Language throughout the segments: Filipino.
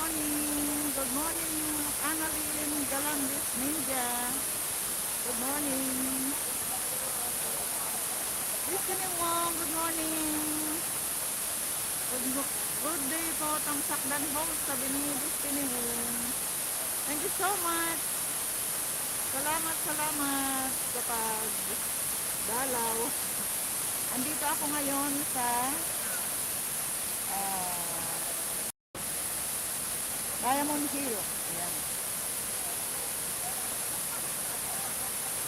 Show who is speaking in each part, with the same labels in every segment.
Speaker 1: morning. Good morning, Annalyn Galambis Ninja. Good morning. Destiny Wong, good morning. Good day po, Tamsakdan host, sabi ni Destiny Wong. Thank you so much. Salamat kapag dalaw. Andito ako ngayon sa Diamond Hill. Ayan.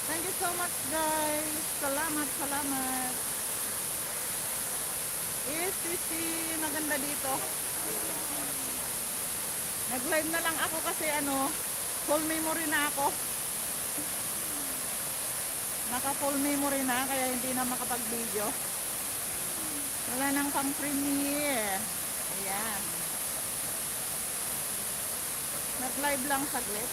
Speaker 1: Thank you so much guys. Salamat. ESTC, maganda dito. Nag-live na lang ako kasi full memory na ako. Naka full memory na kaya hindi na makapag-video. Wala nang pang premiere. Ayan. Nag-live lang saglit.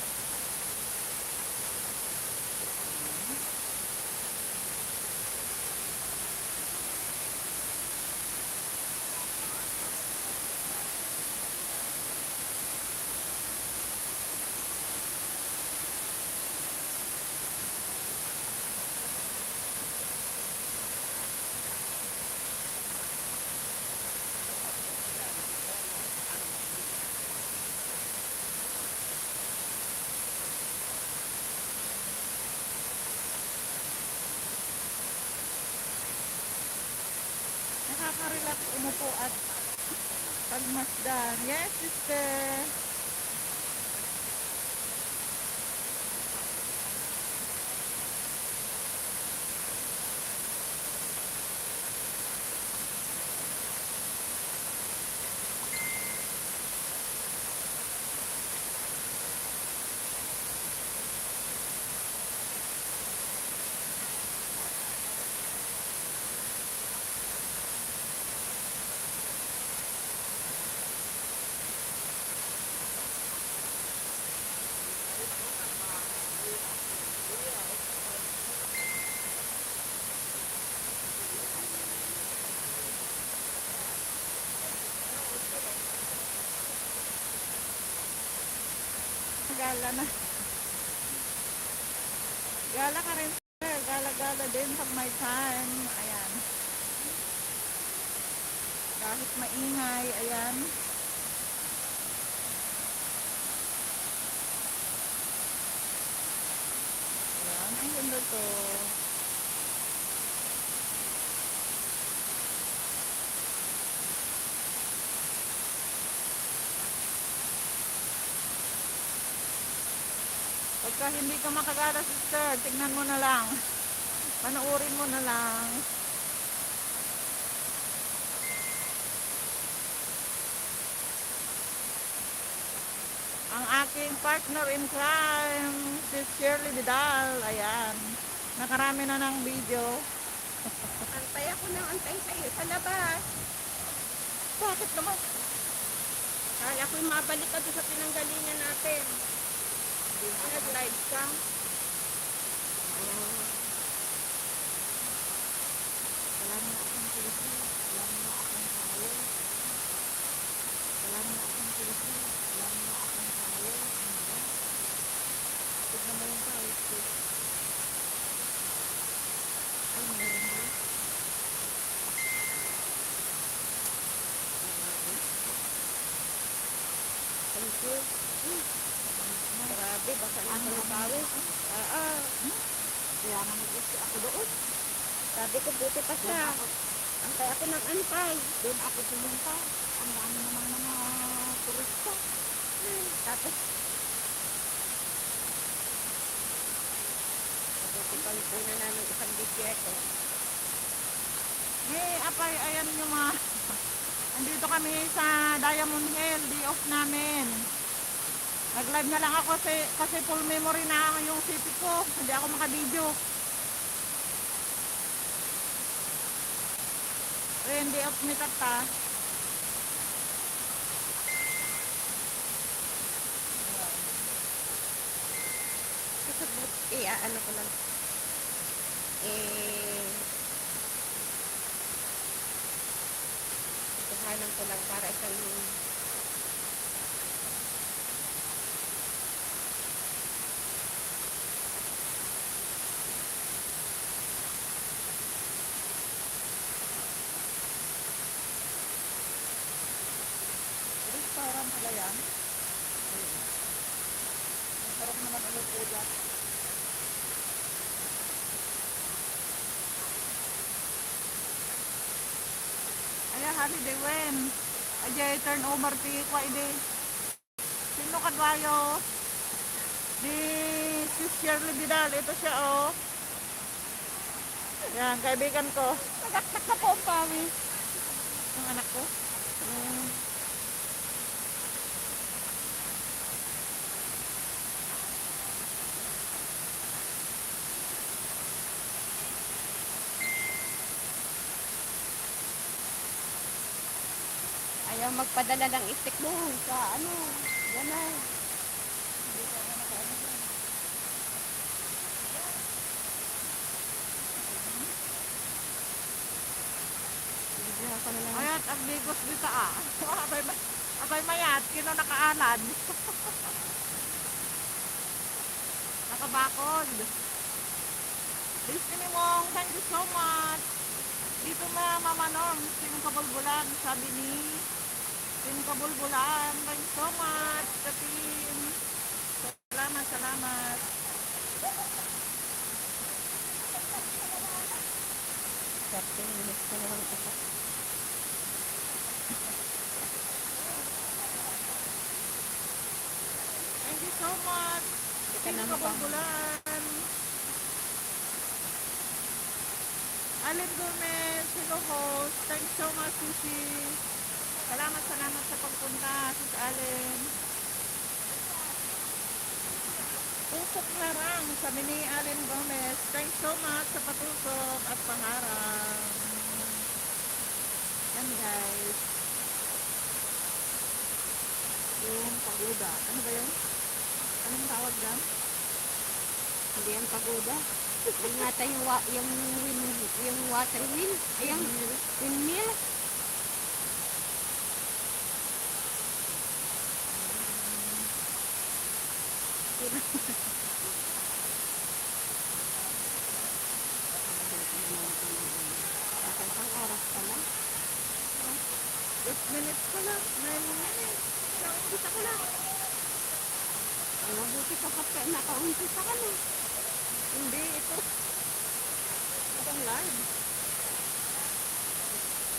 Speaker 1: Nakaka-relax umupo at pagmasdan. Yes, sister. Gala na. Gala ka rin, sir. Gala din pag may time. Ayan. Kahit maingay, ayan. Ayan, ang ganda to. Pagka hindi ka makagala, sister, tignan mo na lang. Panoorin mo na lang. Ang aking partner in crime, si Shirley Vidal. Ayan. Nakarami na ng video.
Speaker 2: Antay ako ng antay sa iyo sa labas.
Speaker 1: Bakit naman?
Speaker 2: Kaya ako'y mabalik ka doon sa pinanggalingan natin. Nag-live ka.
Speaker 1: Wala na akong tulisi. Wala na akong kayo. Wala na akong tulisi. Wala na akong kayo. Tignan mo yung kayo. Ay, meron ba?
Speaker 2: Thank you. Grabe, baka lang sa pawis.
Speaker 1: Kaya nga nag-gusto ako doon.
Speaker 2: Sabi ko, buti pa siya. Antay ako ng antay.
Speaker 1: Doon ako pumunta. Ang dami namang mga turista.
Speaker 2: Tapos, pag-ipon na namin isang bigyeto.
Speaker 1: Hey, apay, ayan yung andito kami sa Diamond Hill. Day off namin. Nag-live na lang ako kasi full memory na yung CP ko. Hindi ako maka-video. Day off ni Tata.
Speaker 2: Kasi, ano ko lang. Ituhanan ko lang para isang
Speaker 1: yan. Masarap naman ulit po dyan. Ayan, holiday when. Ajay, turn over ti kwa ide. Sino kadwayo? Di Sis Shirley Vidal. Ito siya, oh. Yan, kaibigan ko. Nagaktak na po ang pawis. Ang anak ko.
Speaker 2: Ayaw magpadala ng itik mo sa ano, gano'n. Bigyan ako na lang.
Speaker 1: Ayat, ang bigos dito ah. Abay mayat, kino nakaalan. Nakabakod. Listening mong, thank you so much. Dito na Mama Norm, sinong kabulbulan, sabi ni sinong kabulbulan, thank you so much, Katin. Salamat, salamat.
Speaker 2: Certain minutes ko na lang ito.
Speaker 1: Thank you so much.
Speaker 2: Ika
Speaker 1: Sinong
Speaker 2: na pa.
Speaker 1: kabulbulan. Alin Gomez, hello host. Thank you so much, Sushi. Salamat sa pagpunta, Sis Allen. Tusok larang, sabi ni Allen Gomez. Thank you so much sa patusok at paharang. Yan guys. Yung pagoda. Ano ba yun? Anong tawag dyan?
Speaker 2: Hindi yan pagoda. Ang ngata yung water wheel. Ayang windmill. Isang oras pa lang.
Speaker 1: 8 minutes pa lang. 9 minutes. Nakikita ko lang.
Speaker 2: Ang mabuti ka pa naka-umpisa ka na.
Speaker 1: Hindi, ito. Itong live.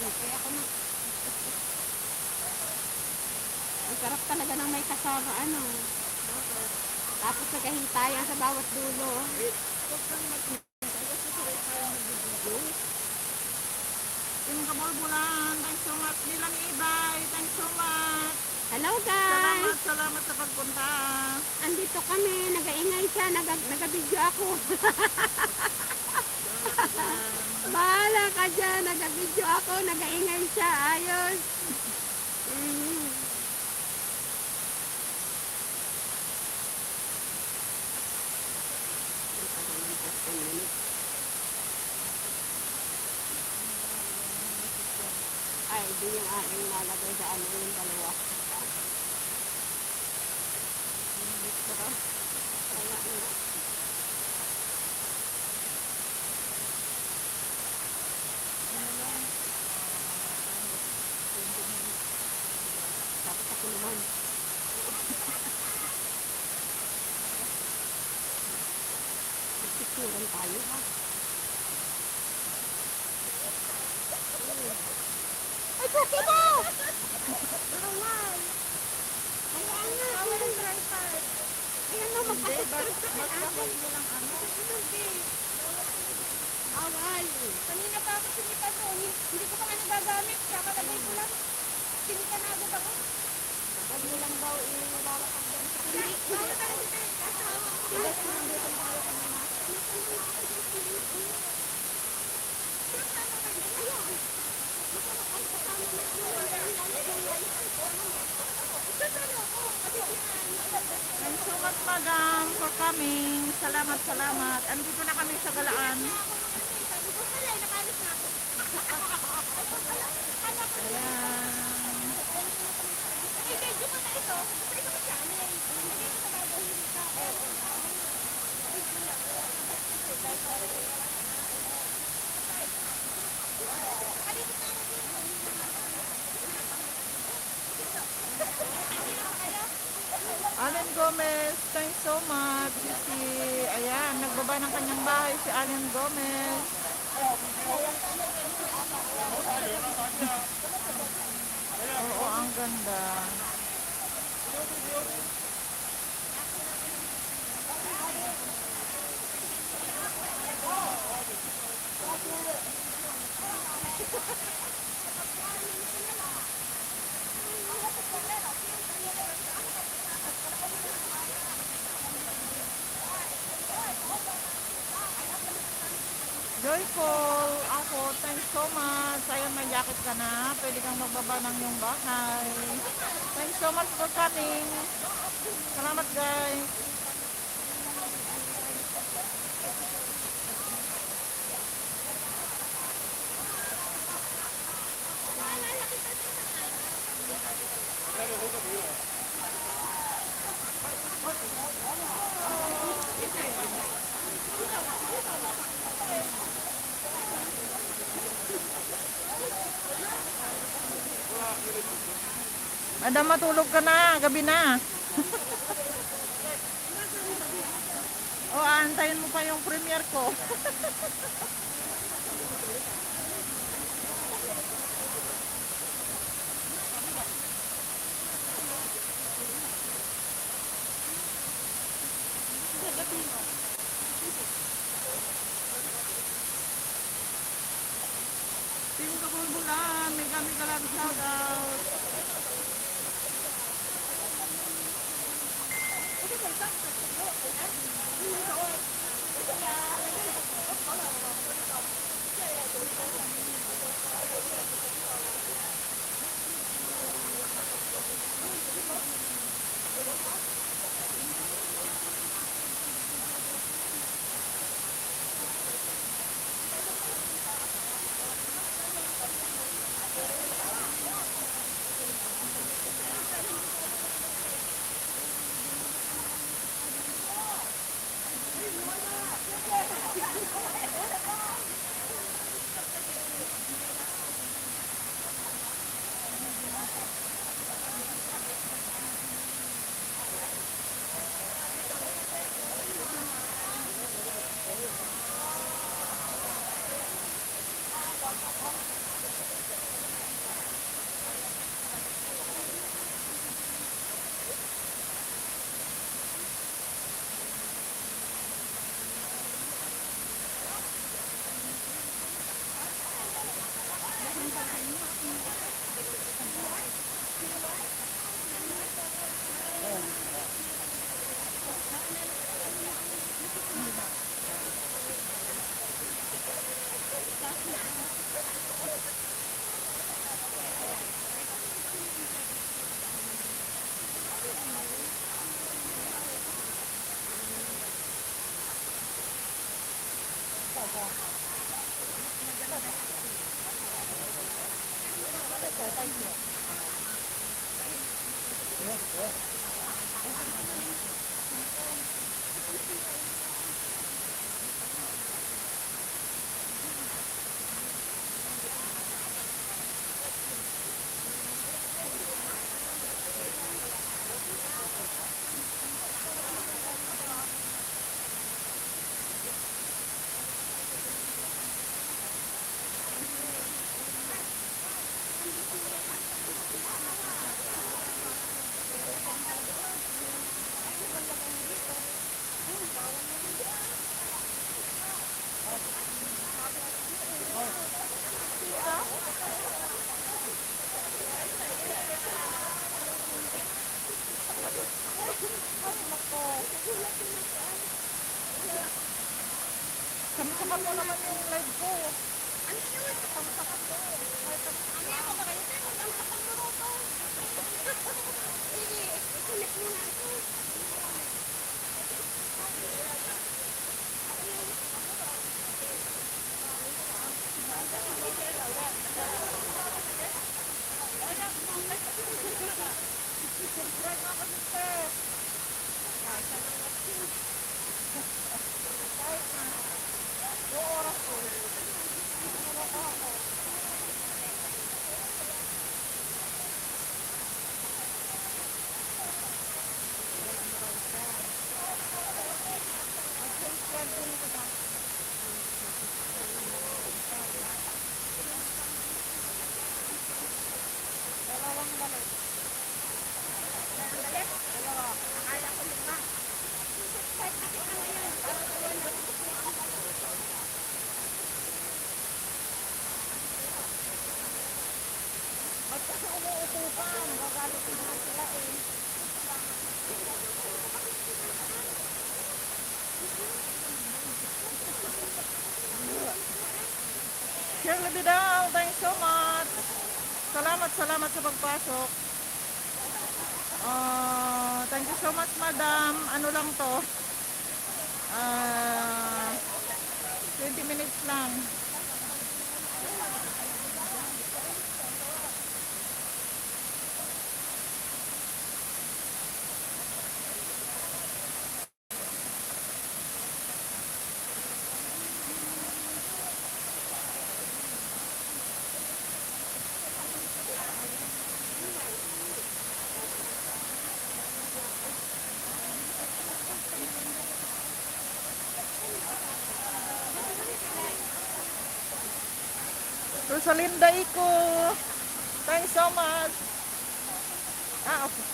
Speaker 2: Kaya ako na. Ang sarap talaga ng may kasama ano. Tapos nagkahintayan sa bawat dulo.
Speaker 1: Huwag kang mag-video. Kasi sila tayo mag-video. Yung kabulbulan. Thanks so much. Nilang ibay. Thanks so much.
Speaker 2: Hello guys!
Speaker 1: Salamat sa pagpunta.
Speaker 2: Andito kami. Nagaingay siya. Nagabidyo ako. Bahala ka dyan. Nagabidyo ako. Nagaingay siya. Ayos. Ay, di yung aking nalagay sa ano yung dalawa. Kaya ano. Tapos ako naman. Picturean tayo ha. Ay, puti mo! Bawal! Ayan na! Bawal ang tripod! Ayan na,
Speaker 1: Magkabag mo lang ano.
Speaker 2: Awal! Kanina pa ako sinipan mo. Hindi ko pa nga nagagamit. Kakalagay ko lang. Sinipan na agad ako. Huwag mo lang daw ilalakad doon sa hindi. Tigas mo lang dito tayo kanina. Ayan!
Speaker 1: Thanks so much, madam, for coming. Salamat. Andito na kami sa Galaan. Gomez, thanks so much. Ayan, nagbaba ng kanyang bahay si Allen Gomez. Oo, ang ganda. Joyful, ako, thanks so much. Ayun, may jacket ka na. Pwede kang magbaba ng iyong bahay. Thanks so much for coming. Salamat guys. Madam, matulog ka na. Gabi na. O, aantayin mo pa yung premiere ko. Team Kabulbulan, may kami kalang shoutout. Sama-sama mo naman yung live ko.
Speaker 2: Ano yun? Pagsakan ko. Ano ako ba kayo? Ang sakang mo ko. Sige, ikulit mo na ako.
Speaker 1: Subscribe ako sister. Kahit na. Yung oras ko.
Speaker 2: Umuutupan. Gagalitin naman sila eh.
Speaker 1: Shirley Bidal, thanks so much. Salamat, salamat sa pagpasok. Thank you so much, madam. Ano lang to? 20 minutes lang. Rosalinda Ico, thanks so much. Okay.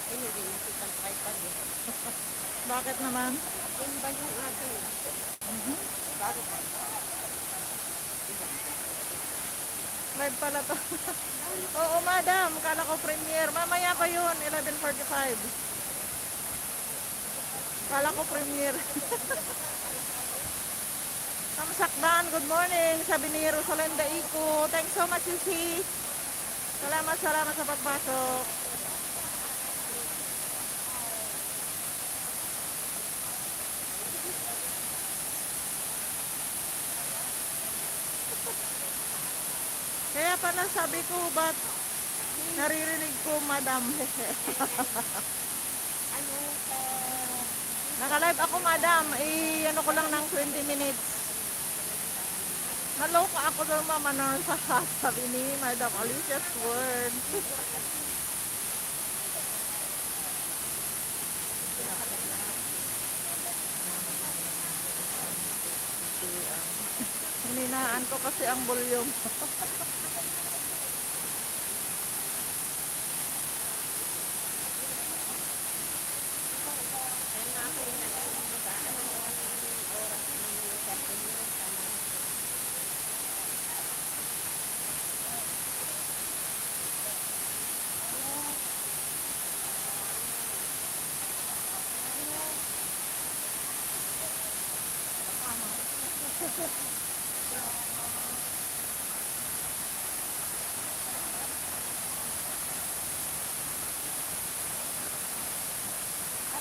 Speaker 2: Akin hindi nakita tripod eh.
Speaker 1: Bakit naman?
Speaker 2: Imbal yung akin.
Speaker 1: Live pala to. Oo, madam. Kala ko premiere. Mamaya pa yun, 11:45. Kala ko premiere. Kamsakdan, good morning. Sabi ni Rosalinda Ico. Thanks so much, Sisi. Salamat, salamat sa pagpasok. Kaya pala sabi ko, ba't naririnig ko, madam? Naka-live ako, madam. Ano ko lang ng 20 minutes. Naloka ako doon, mama, noon sa sabi ni Madam Alicia's word. Hininaan ko kasi ang volume.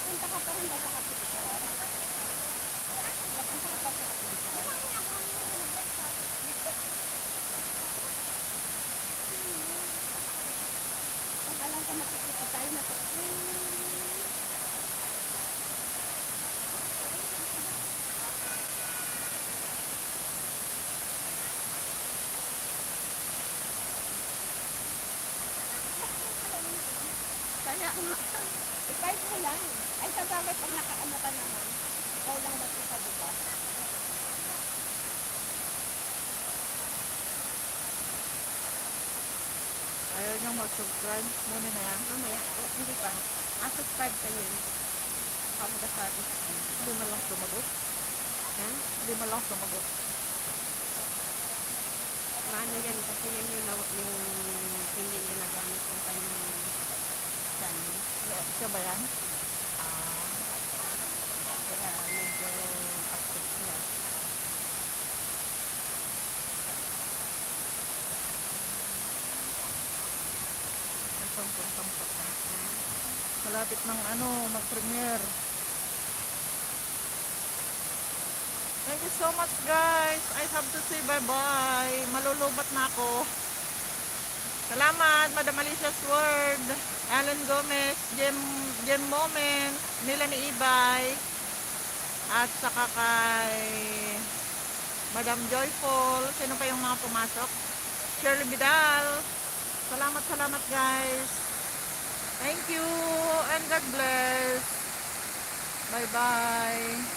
Speaker 2: Punta ka pa rin ba sa kapitbahay? Kung alam ko makikita tayo na to. Kaya nga. I-type mo lang. Ay, sa bagay pag nakaano ka naman, ikaw lang mag-isa, diba?
Speaker 1: Ayaw niyang mag-subscribe. Muna na yan.
Speaker 2: Mamaya, hindi pa. Subscribe ka yun. Kamagasabi.
Speaker 1: Hindi mo lang sumagot.
Speaker 2: Ha?
Speaker 1: Hindi mo lang sumagot.
Speaker 2: Maano yan, kasi yan yung hindi ginagamit ng kanyang channel.
Speaker 1: Siya ba yan?
Speaker 2: Kaya medyo active siya.
Speaker 1: Malapit ng mag-premiere. Thank you so much, guys. I have to say bye-bye. Malulubat na ako. Salamat, Madam Alicia's word. Alan Gomez, Jem Moment, nila ni Ibay. At saka kay Madam Joyful. Sino pa yung mga pumasok? Shirley Bidal. Salamat, salamat, guys. Thank you and God bless. Bye-bye.